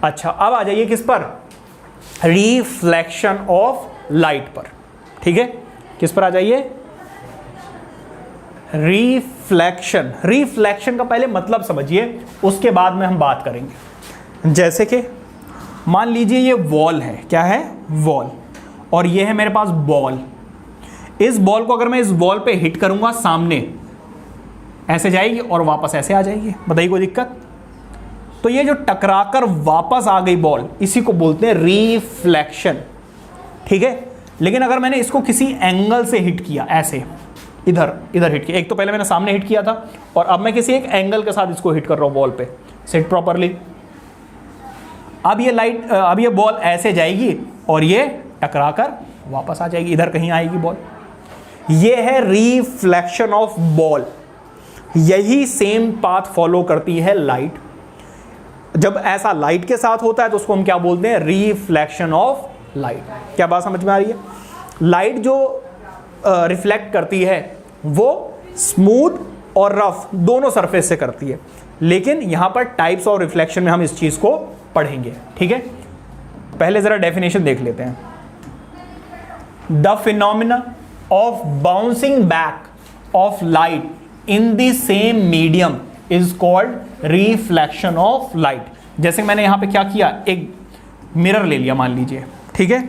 अच्छा, अब आ जाइए किस पर, रिफ्लेक्शन ऑफ लाइट पर। ठीक है, किस पर आ जाइए, रिफ्लेक्शन। रिफ्लेक्शन का पहले मतलब समझिए, उसके बाद में हम बात करेंगे। जैसे कि मान लीजिए ये वॉल है, क्या है, वॉल, और ये है मेरे पास बॉल। इस बॉल को अगर मैं इस वॉल पे हिट करूंगा सामने, ऐसे जाएगी और वापस ऐसे आ जाएगी, बताइए कोई दिक्कत। तो ये जो टकराकर वापस आ गई बॉल, इसी को बोलते हैं रिफ्लेक्शन। ठीक है, लेकिन अगर मैंने इसको किसी एंगल से हिट किया, ऐसे इधर इधर हिट किया, एक तो पहले मैंने सामने हिट किया था और अब मैं किसी एक एंगल के साथ इसको हिट कर रहा हूं वॉल पे, सेट प्रॉपरली। अब ये लाइट, अब ये बॉल ऐसे जाएगी और ये टकराकर वापस आ जाएगी, इधर कहीं आएगी बॉल। ये है रिफ्लेक्शन ऑफ बॉल। यही सेम पाथ फॉलो करती है लाइट। जब ऐसा लाइट के साथ होता है तो उसको हम क्या बोलते हैं, रिफ्लेक्शन ऑफ लाइट। क्या बात समझ में आ रही है। लाइट जो रिफ्लेक्ट करती है वो स्मूथ और रफ दोनों सरफेस से करती है, लेकिन यहां पर टाइप्स ऑफ रिफ्लेक्शन में हम इस चीज को पढ़ेंगे। ठीक है, पहले जरा डेफिनेशन देख लेते हैं। The phenomena of bouncing back of light in the same medium is called reflection of light. जैसे मैंने यहां पे क्या किया, एक मिरर ले लिया मान लीजिए, ठीक है,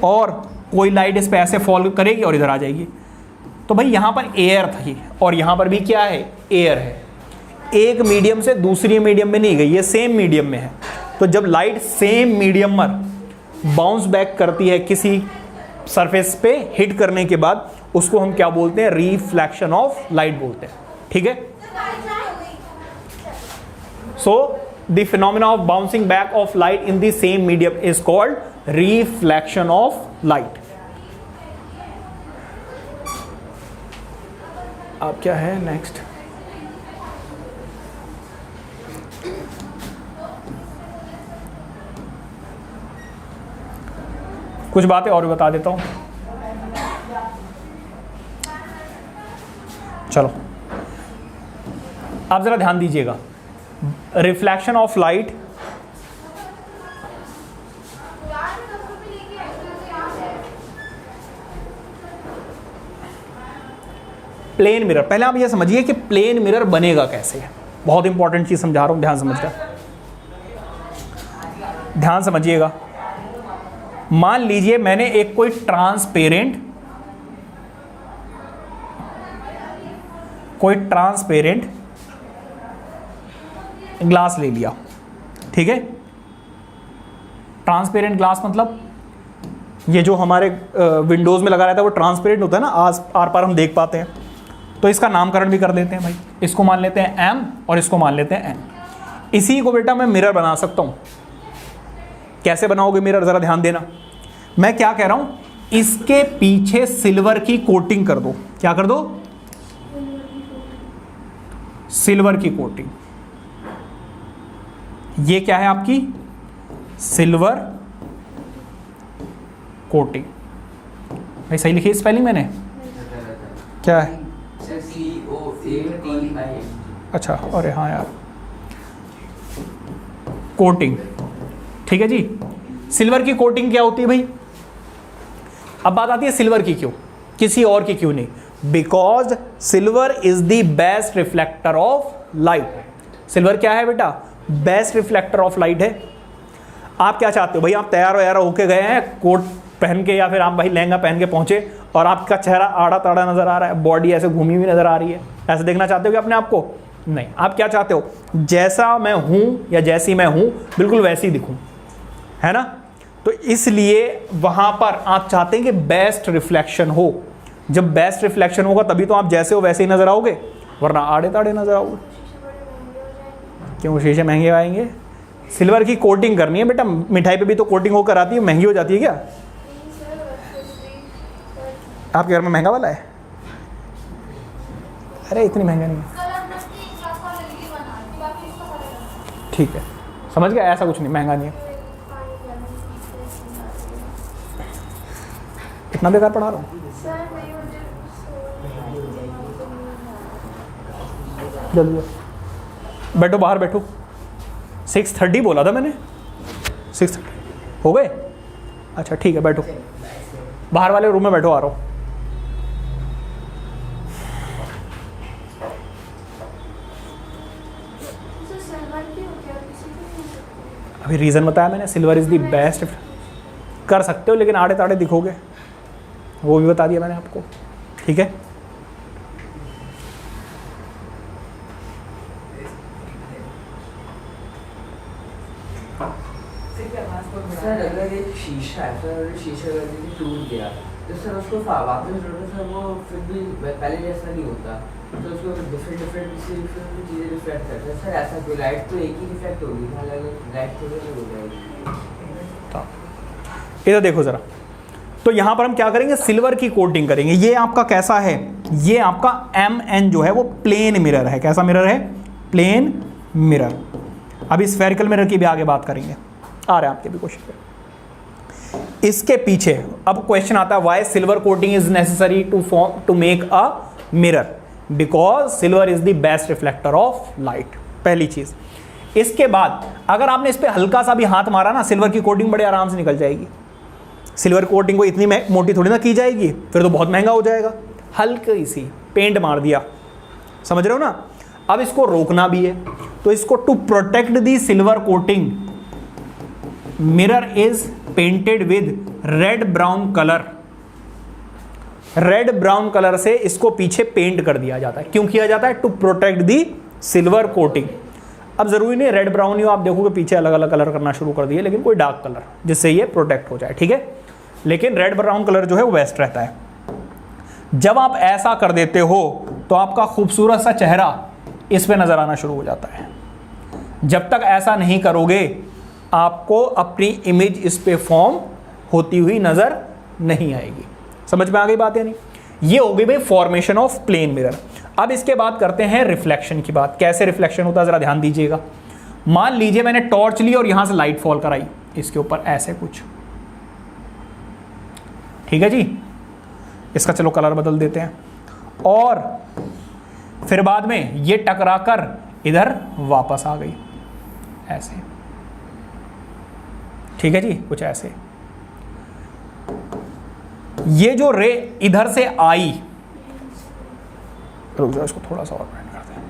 और कोई लाइट इस पे ऐसे फॉल करेगी और इधर आ जाएगी। तो भाई यहां पर एयर थी और यहां पर भी क्या है, एयर है। एक मीडियम से दूसरी मीडियम में नहीं गई, ये सेम मीडियम में है। तो जब लाइट सेम मीडियम में बाउंस बैक करती है किसी सरफेस पे हिट करने के बाद, उसको हम क्या बोलते हैं, रिफ्लेक्शन ऑफ लाइट बोलते हैं। ठीक है, so the phenomena of bouncing back of light in the same medium is called reflection of light. अब क्या है नेक्स्ट, कुछ बातें और बता देता हूं। चलो आप जरा ध्यान दीजिएगा, reflection of light, plane mirror. पहले आप ये समझिए कि प्लेन मिरर बनेगा कैसे। बहुत इंपॉर्टेंट चीज समझा रहा हूं, ध्यान समझकर, ध्यान समझिएगा। मान लीजिए मैंने एक कोई ट्रांसपेरेंट ग्लास ले लिया। ठीक है, ट्रांसपेरेंट ग्लास मतलब ये जो हमारे विंडोज में लगा रहता है वो ट्रांसपेरेंट होता है ना, आर पार हम देख पाते हैं। तो इसका नामकरण भी कर देते हैं भाई, इसको मान लेते हैं एम और इसको मान लेते हैं एन। इसी को बेटा मैं मिरर बना सकता हूं। कैसे बनाओगे मिरर, जरा ध्यान देना। मैं क्या कह रहा हूं, इसके पीछे सिल्वर की कोटिंग कर दो। क्या कर दो, सिल्वर की कोटिंग। ये क्या है आपकी, सिल्वर कोटिंग। भाई सही लिखी स्पेलिंग मैंने, क्या है, अच्छा, अरे हाँ यार, कोटिंग। ठीक है जी, सिल्वर की कोटिंग क्या होती है भाई। अब बात आती है सिल्वर की क्यों, किसी और की क्यों नहीं। Because silver is the best reflector of light. Silver क्या है बेटा, बेस्ट रिफ्लेक्टर ऑफ लाइट है। आप क्या चाहते हो भाई, आप तैयार वैयार होके गए हैं कोट पहन के, या फिर आप भाई लहंगा पहन के पहुंचे और आपका चेहरा आड़ा ताड़ा नजर आ रहा है, बॉडी ऐसे घूमी हुई नजर आ रही है, ऐसे देखना चाहते हो कि अपने आप को, नहीं। आप क्या चाहते हो, जैसा मैं हूं या जैसी मैं हूं बिल्कुल वैसी दिखूं, है ना। तो इसलिए वहां पर आप चाहते हैं कि बेस्ट रिफ्लेक्शन हो। जब बेस्ट रिफ्लेक्शन होगा तभी तो आप जैसे हो वैसे ही नजर आओगे, वरना आड़े ताड़े नजर आओगे। क्यों, शीशे महंगे आएंगे। सिल्वर की कोटिंग करनी है बेटा, मिठाई पे भी तो कोटिंग होकर आती है, महंगी हो जाती है क्या। आपके घर में महंगा वाला है, अरे इतनी महंगा नहीं है, ठीक है, समझ गया, ऐसा कुछ नहीं, महंगा नहीं है। इतना बेकार पढ़ा रहा हूँ। जल्दी बैठो, बाहर बैठो। 6:30 बोला था मैंने, 6 हो गए? अच्छा ठीक है, बैठो, बाहर वाले रूम में बैठो, आ रहा हूँ। अभी रीज़न बताया मैंने, सिल्वर इज़ दी बेस्ट। कर सकते हो लेकिन आड़े ताड़े दिखोगे, वो भी बता दिया मैंने आपको, ठीक है। सर अगर एक शीशा है सर, शीशा टूट गया तो सर उसको वापस जोड़ना सर, वो फिर भी पहले जैसा नहीं होता, तो उसको डिफरेंट चीज़ें रिफ्लेक्ट करते हैं सर। ऐसा कोई लाइट तो एक ही रिफ्लेक्ट होगी, अलग लाइट थोड़ी अलग हो जाएगी। इधर देखो ज़रा, तो यहाँ पर हम क्या करेंगे, सिल्वर की कोटिंग करेंगे। ये आपका कैसा है, ये आपका MN जो है वो प्लेन मिरर है। कैसा मिरर है? Plane mirror. अभी स्फेरिकल मिरर की भी आगे बात करेंगे, आ रहा है आपके भी क्वेश्चन। इसके पीछे अब क्वेश्चन आता है, why silver coating is necessary to make a mirror? Because silver is the best reflector of light, पहली चीज। इसके बाद अगर आपने इस पे हल्का सा भी हाथ मारा ना, सिल्वर की कोटिंग बड़े आराम से निकल जाएगी। सिल्वर कोटिंग को इतनी मोटी थोड़ी ना की जाएगी, फिर तो बहुत महंगा हो जाएगा। हल्की सी पेंट मार दिया, समझ रहे हो ना। अब इसको रोकना भी है, तो इसको to protect the silver coating mirror is painted with red brown colour. Red brown colour से इसको पीछे पेंट कर दिया जाता है। क्यों किया जाता है? To protect the silver coating. अब जरूरी नहीं रेड ब्राउन ही हो, आप देखोगे पीछे अलग अलग कलर करना शुरू कर दिए, लेकिन कोई डार्क कलर जिससे ये प्रोटेक्ट हो जाए, ठीक है। लेकिन रेड ब्राउन कलर जो है वो बेस्ट रहता है। जब आप ऐसा कर देते हो तो आपका खूबसूरत सा चेहरा इस पे नजर आना शुरू हो जाता है। जब तक ऐसा नहीं करोगे आपको अपनी इमेज इस पे फॉर्म होती हुई नजर नहीं आएगी। समझ में आ गई बात या नहीं? ये हो गई भाई फॉर्मेशन ऑफ प्लेन मिरर। अब इसके बाद करते हैं रिफ्लेक्शन की बात। कैसे रिफ्लेक्शन होता है जरा ध्यान दीजिएगा। मान लीजिए मैंने टॉर्च ली और यहां से लाइट फॉल कराई इसके ऊपर, ऐसे कुछ, ठीक है जी। इसका चलो कलर बदल देते हैं, और फिर बाद में ये टकराकर इधर वापस आ गई ऐसे, ठीक है जी, कुछ ऐसे। ये जो रे इधर से आई, रुक जाओ इसको थोड़ा सा और ब्राइट करते हैं।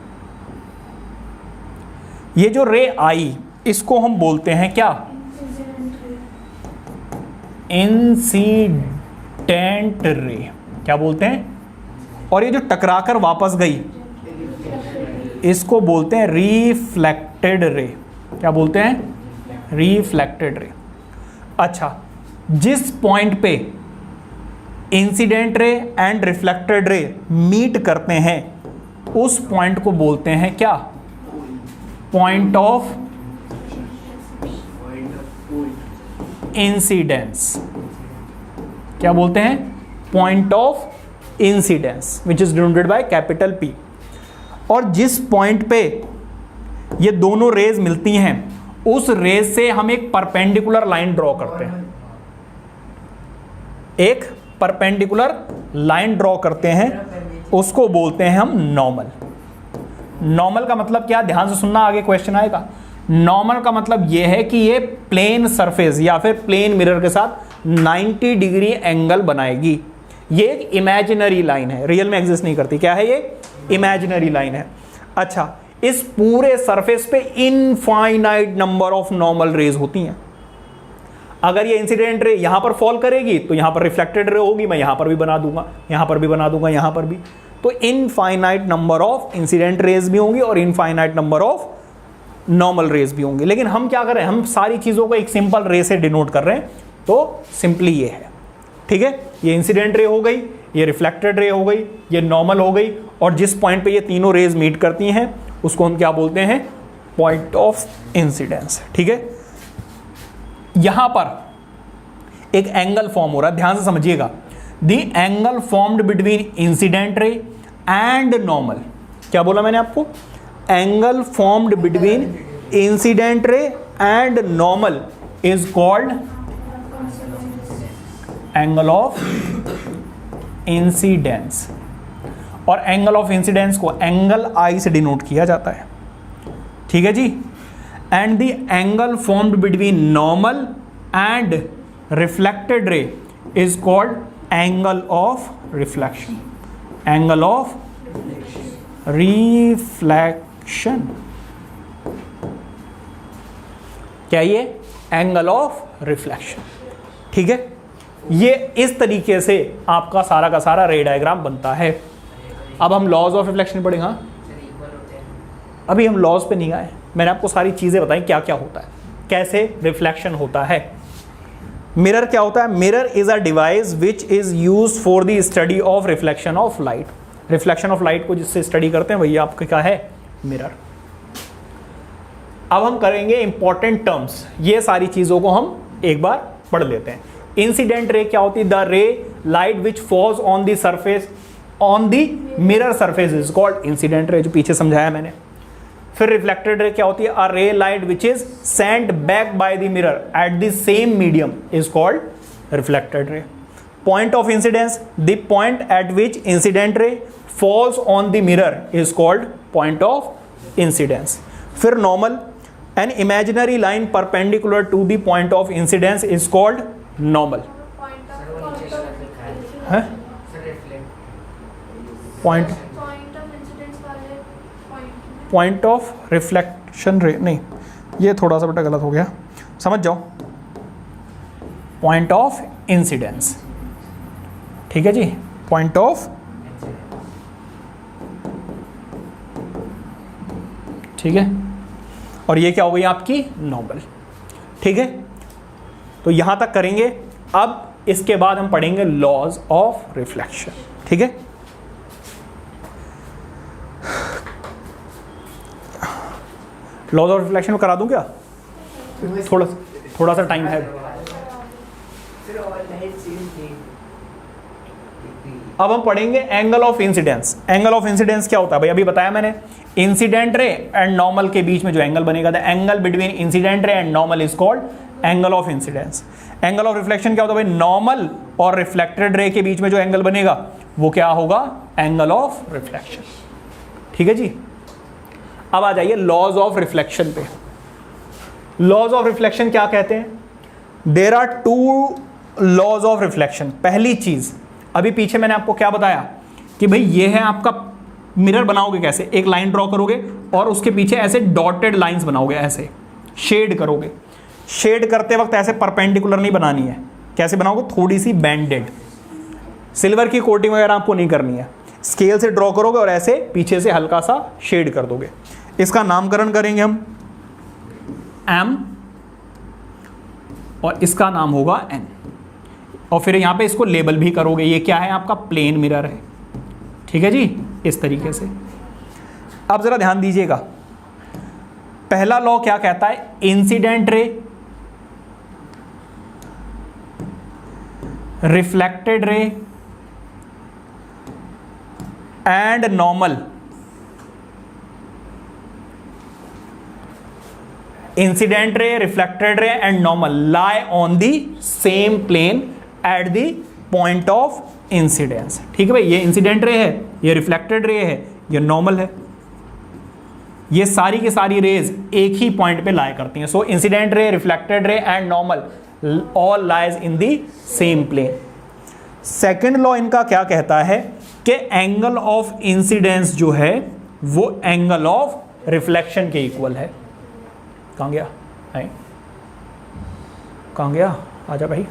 ये जो रे आई इसको हम बोलते हैं क्या? Incident ray. क्या बोलते हैं? और ये जो टकराकर वापस गई इसको बोलते हैं रिफ्लेक्टेड रे। क्या बोलते हैं? Reflected ray. अच्छा, जिस पॉइंट पे इंसिडेंट रे एंड रिफ्लेक्टेड रे मीट करते हैं उस पॉइंट को बोलते हैं क्या? Point of incidence. क्या बोलते हैं? Point of incidence, which is denoted by capital P। और जिस पॉइंट पे ये दोनों रेज मिलती हैं उस रेज से हम एक परपेंडिकुलर लाइन ड्रॉ करते हैं। एक परपेंडिकुलर लाइन ड्रॉ करते हैं, उसको बोलते हैं हम नॉर्मल। नॉर्मल का मतलब क्या? ध्यान से सुनना, आगे क्वेश्चन आएगा। नॉर्मल का मतलब यह है कि ये प्लेन सरफेस या फिर प्लेन मिरर के साथ 90 डिग्री एंगल बनाएगी। ये एक इमेजिनरी लाइन है, रियल में एग्जिस्ट नहीं करती। क्या है ये? इमेजिनरी लाइन है। अच्छा, इस पूरे सरफेस पे infinite number of normal rays होती हैं। अगर ये इंसिडेंट रे यहां पर फॉल करेगी तो यहां पर रिफ्लेक्टेड रे होगी, मैं यहां पर भी बना दूंगा, यहां पर भी बना दूंगा, यहां पर भी। तो infinite number of incident rays भी होंगी और infinite number of normal rays भी होंगी। लेकिन हम क्या कर रहे हैं? हम सारी चीजों को एक सिंपल रे से डिनोट कर रहे हैं। तो सिंपली ये है, ठीक है। ये इंसिडेंट रे हो गई, ये रिफ्लेक्टेड रे हो गई, ये नॉर्मल हो गई, और जिस पॉइंट पे ये तीनों रेज मीट करती हैं उसको हम क्या बोलते हैं? पॉइंट ऑफ इंसिडेंस, ठीक है। यहां पर एक एंगल फॉर्म हो रहा है, ध्यान से समझिएगा। The angle formed between incident ray and normal. क्या बोला मैंने आपको? Angle formed between incident ray and normal is called angle of incidence. और एंगल ऑफ इंसिडेंस को एंगल आई से डिनोट किया जाता है, ठीक है जी। And the angle formed between normal and reflected ray is called angle of reflection, angle of reflection. क्या ये एंगल ऑफ रिफ्लेक्शन, ठीक है। ये इस तरीके से आपका सारा का सारा रे डायग्राम बनता है। अब हम लॉज ऑफ रिफ्लेक्शन पढ़ेंगे। हाँ, अभी हम लॉज पे नहीं आए, मैंने आपको सारी चीजें बताई क्या क्या होता है, कैसे रिफ्लेक्शन होता है। मिरर क्या होता है? Mirror is a device which is used for the study of reflection of light. Reflection of light को जिससे स्टडी करते हैं वही आपका क्या है? मिरर। अब हम करेंगे इंपॉर्टेंट टर्म्स, ये सारी चीजों को हम एक बार पढ़ लेते हैं। इंसिडेंट रे क्या होती है? द रे light which falls on the surface on the mirror surface is called incident ray, जो पीछे समझाया मैंने। फिर रिफ्लेक्टेड रे क्या होती है? A ray light which is sent back by the mirror at the same medium is called reflected ray. Point of incidence, the point at which incident ray falls on the mirror is called point of incidence. फिर normal, an imaginary line perpendicular to the point of incidence is called normal. Point of reflection ray नहीं, ये थोड़ा सा बेटा गलत हो गया, समझ जाओ। पॉइंट ऑफ इंसिडेंस, ठीक है जी, पॉइंट ऑफ, ठीक है। और ये क्या हो गई आपकी? नॉर्मल, ठीक है। तो यहां तक करेंगे। अब इसके बाद हम पढ़ेंगे लॉज ऑफ रिफ्लेक्शन, ठीक है। लॉज ऑफ रिफ्लेक्शन करा दूं क्या? थोड़ा सा टाइम है। अब हम पढ़ेंगे angle of incidence. Angle of incidence क्या होता है भाई? अभी बताया मैंने, इंसिडेंट रे एंड नॉर्मल के बीच में जो एंगल बनेगा, the angle between incident ray and normal is called angle of incidence. Angle of reflection क्या होता है भाई? नॉर्मल और रिफ्लेक्टेड रे के बीच में जो एंगल बनेगा वो क्या होगा? एंगल ऑफ रिफ्लेक्शन, ठीक है जी। अब आ जाइए लॉज ऑफ रिफ्लेक्शन पे। लॉज ऑफ रिफ्लेक्शन क्या कहते हैं? There are two laws of reflection. पहली चीज, अभी पीछे मैंने आपको क्या बताया कि भाई ये है आपका मिरर, बनाओगे कैसे? एक लाइन ड्रॉ करोगे और उसके पीछे ऐसे डॉटेड लाइंस बनाओगे, ऐसे शेड करोगे। शेड करते वक्त ऐसे परपेंडिकुलर नहीं बनानी है, कैसे बनाओगे? थोड़ी सी बैंडेड, सिल्वर की कोटिंग वगैरह आपको नहीं करनी है, स्केल से ड्रॉ करोगे और ऐसे पीछे से हल्का सा शेड कर दोगे। इसका नामकरण करेंगे हम M और इसका नाम होगा N, और फिर यहां पे इसको लेबल भी करोगे। ये क्या है? आपका प्लेन मिरर है, ठीक है जी, इस तरीके से। अब जरा ध्यान दीजिएगा, पहला लॉ क्या कहता है? Incident ray, reflected ray and normal, incident ray, reflected ray and normal lie on the same plane at the point of incidence, ठीक है भाई। ये इंसिडेंट रे है, ये रिफ्लेक्टेड रे है, ये नॉर्मल है। ये सारी की सारी रेज एक ही पॉइंट पे लाई करती हैं। So incident ray, reflected ray and normal all lies in the same plane. Second law इनका क्या कहता है कि एंगल ऑफ इंसिडेंस जो है वो एंगल ऑफ रिफ्लेक्शन के इक्वल है। कहां गया? कहां गया? आजा भाई।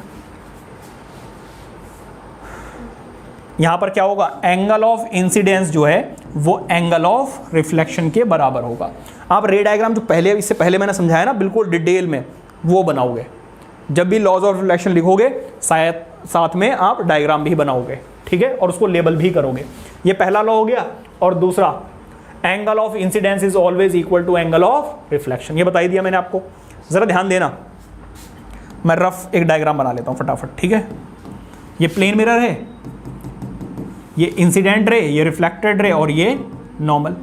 यहां पर क्या होगा? एंगल ऑफ इंसिडेंस जो है वो एंगल ऑफ रिफ्लेक्शन के बराबर होगा। आप रे डायग्राम जो पहले, इससे पहले मैंने समझाया ना बिल्कुल डिटेल में, वो बनाओगे। जब भी लॉज ऑफ रिफ्लेक्शन लिखोगे शायद साथ में आप डायग्राम भी बनाओगे, ठीक है, और उसको लेबल भी करोगे। ये पहला लॉ हो गया। और दूसरा, angle of incidence is always equal to angle of reflection, ये बता ही दिया मैंने आपको। जरा ध्यान देना, मैं रफ एक डायग्राम बना लेता हूं फटाफट, ठीक है। ये प्लेन मिरर है, ये इंसिडेंट रे, ये रिफ्लेक्टेड रे और ये नॉर्मल।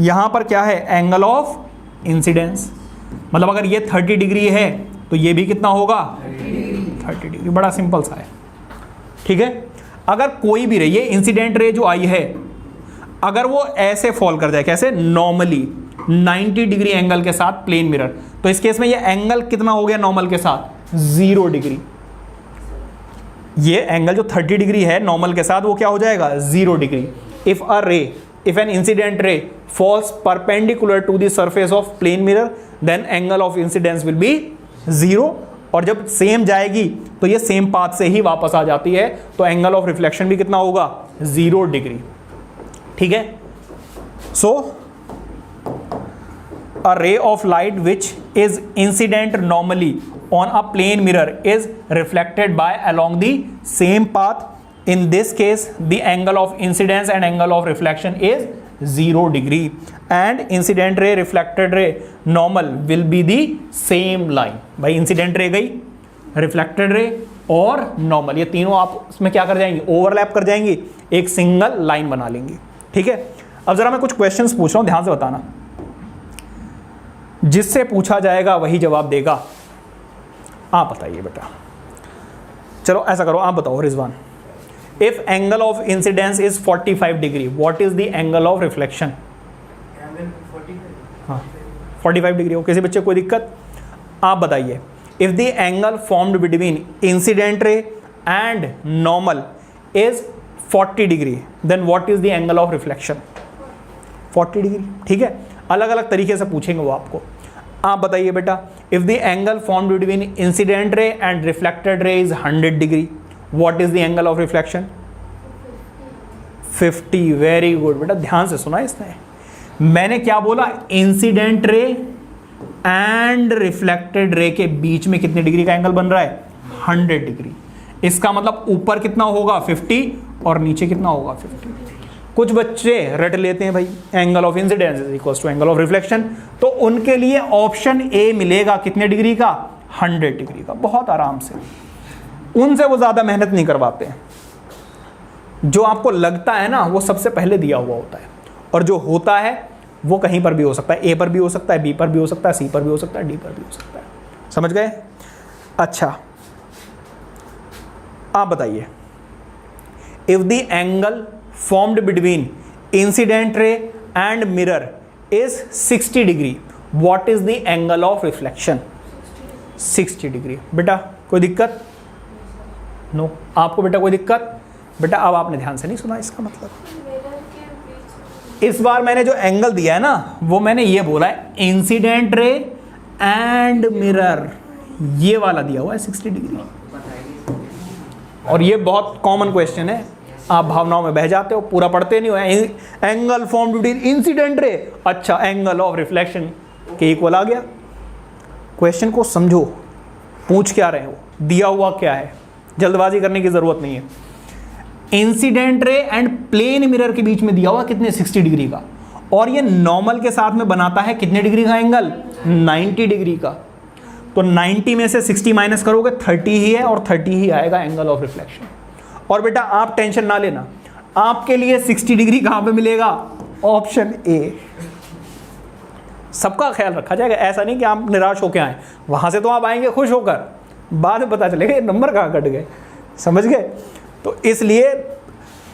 यहां पर क्या है? एंगल ऑफ इंसिडेंस, मतलब अगर ये 30 डिग्री है तो ये भी कितना होगा? 30 डिग्री। बड़ा सिंपल सा है, ठीक है। अगर कोई भी रे, ये इंसिडेंट रे जो आई है, अगर वो ऐसे फॉल कर जाए, कैसे? नॉर्मली 90 डिग्री एंगल के साथ प्लेन मिरर, तो इस केस में ये एंगल कितना हो गया नॉर्मल के साथ, 0 डिग्री। ये एंगल जो 30 डिग्री है नॉर्मल के साथ वो क्या हो जाएगा, 0 degree. If an incident ray falls perpendicular to the surface of plane mirror then angle of incidence will be 0। और जब सेम जाएगी तो ये सेम पाथ से ही वापस आ जाती है, तो एंगल ऑफ रिफ्लेक्शन भी कितना होगा, 0 डिग्री। ठीक है, सो a ray of light which is incident normally on a plane mirror is reflected by along the same path. In this case the angle of incidence and angle of reflection is 0 degree and incident ray reflected ray normal will be the same line. भाई incident ray गई, reflected ray और normal, ये तीनों आप इसमें क्या कर जाएंगे, ओवरलैप कर जाएंगे, एक सिंगल लाइन बना लेंगे। ठीक है, अब जरा मैं कुछ क्वेश्चंस पूछ रहा हूं, ध्यान से बताना, जिससे पूछा जाएगा वही जवाब देगा। आप बताइए बेटा, चलो ऐसा करो, आप बताओ Rizwan, if angle of incidence is 45 degree what is the angle of reflection? 45 degree हो, किसी बच्चे कोई दिक्कत? आप बताइए, if the angle formed between incident ray and normal is 40 degree then what is the angle of reflection? 40 degree. ठीक है, अलग अलग तरीके से पूछेंगे वो आपको। आप बताइए बेटा, if the angle formed between incident ray and reflected ray is 100 degree what is the angle of reflection? 50। Very good बेटा, ध्यान से सुना इसने, मैंने क्या बोला, इंसिडेंट रे एंड रिफ्लेक्टेड रे के बीच में कितने डिग्री का एंगल बन रहा है, 100 डिग्री। इसका मतलब ऊपर कितना होगा, 50, और नीचे कितना होगा, 50। कुछ बच्चे रट लेते हैं भाई angle of incidence is equal to angle of reflection, तो उनके लिए ऑप्शन ए मिलेगा कितने डिग्री का, 100 डिग्री का, बहुत आराम से। उनसे वो ज्यादा मेहनत नहीं करवाते हैं, जो आपको लगता है ना वो सबसे पहले दिया हुआ होता है, और जो होता है वो कहीं पर भी हो सकता है, ए पर भी हो सकता है, बी पर भी हो सकता है, सी पर भी हो सकता है, डी पर भी हो सकता है। समझ गए? अच्छा, आप बताइए, if the angle formed between incident ray and mirror is 60 degree what is the angle of reflection? 60 degree. बेटा कोई दिक्कत? नो। आपको बेटा कोई दिक्कत? बेटा अब आपने ध्यान से नहीं सुना, इसका मतलब इस बार मैंने जो एंगल दिया है ना वो मैंने ये बोला है इंसिडेंट रे एंड मिरर, ये वाला दिया हुआ है 60 डिग्री। और ये बहुत कॉमन क्वेश्चन है, आप भावनाओं में बह जाते हो, पूरा पढ़ते नहीं हो। एंगल फॉर्म्ड बिटवीन इंसिडेंट रे, अच्छा एंगल ऑफ रिफ्लेक्शन के इक्वल आ गया। क्वेश्चन को समझो, पूछ क्या रहे हो, दिया हुआ क्या है, जल्दबाजी करने की जरूरत नहीं है। Incident ray and plane mirror के बीच में दिया हुआ कितने, 60 डिग्री का, और ये नॉर्मल के साथ में बनाता है कितने डिग्री का एंगल, 90 डिग्री का। तो 90 में से 60 माइनस करोगे 30 ही है, और 30 ही आएगा एंगल ऑफ रिफ्लेक्शन। और बेटा आप टेंशन ना लेना, आपके लिए 60 डिग्री कहां पे मिलेगा, ऑप्शन ए। सबका ख्याल रखा जाएगा, ऐसा नहीं कि आप निराश होकर आए, वहां से तो आप आएंगे खुश होकर, बाद में पता चलेगा ये नंबर कहां कट गए। समझ गए? तो इसलिए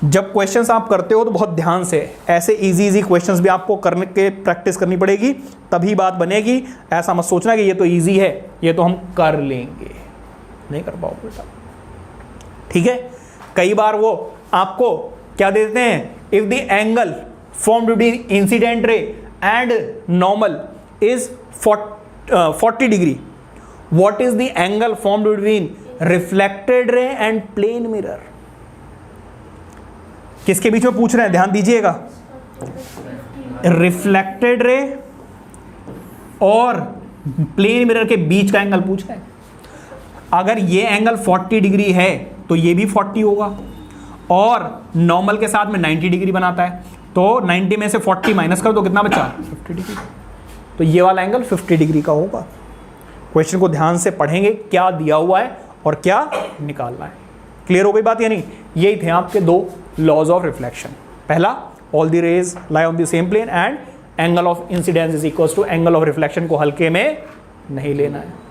जब क्वेश्चंस आप करते हो तो बहुत ध्यान से, ऐसे इजी क्वेश्चंस भी आपको करने के प्रैक्टिस करनी पड़ेगी, तभी बात बनेगी। ऐसा मत सोचना कि ये तो इजी है, ये तो हम कर लेंगे, नहीं कर पाओगे बेटा। ठीक है, कई बार वो आपको क्या देते हैं, if the angle formed between incident ray and normal is 40 degree what is the angle formed between reflected ray and plane mirror. किसके बीच में पूछ रहे हैं, ध्यान दीजिएगा, रिफ्लेक्टेड रे और प्लेन मिरर के बीच का एंगल पूछ रहे हैं। अगर ये एंगल 40 डिग्री है तो ये भी 40 होगा, और नॉर्मल के साथ में 90 डिग्री बनाता है, तो 90 में से 40 माइनस कर दो, कितना बचा, 50 डिग्री। तो ये वाला एंगल 50 डिग्री का होगा। क्वेश्चन को ध्यान से पढ़ेंगे, क्या दिया हुआ है और क्या निकालना है। क्लियर हो गई बात या नहीं? यही थे आपके दो लॉज ऑफ रिफ्लेक्शन। पहला, all the rays lie on the same plane, and angle of incidence is equal to angle of reflection को हल्के में नहीं लेना है।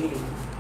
नहीं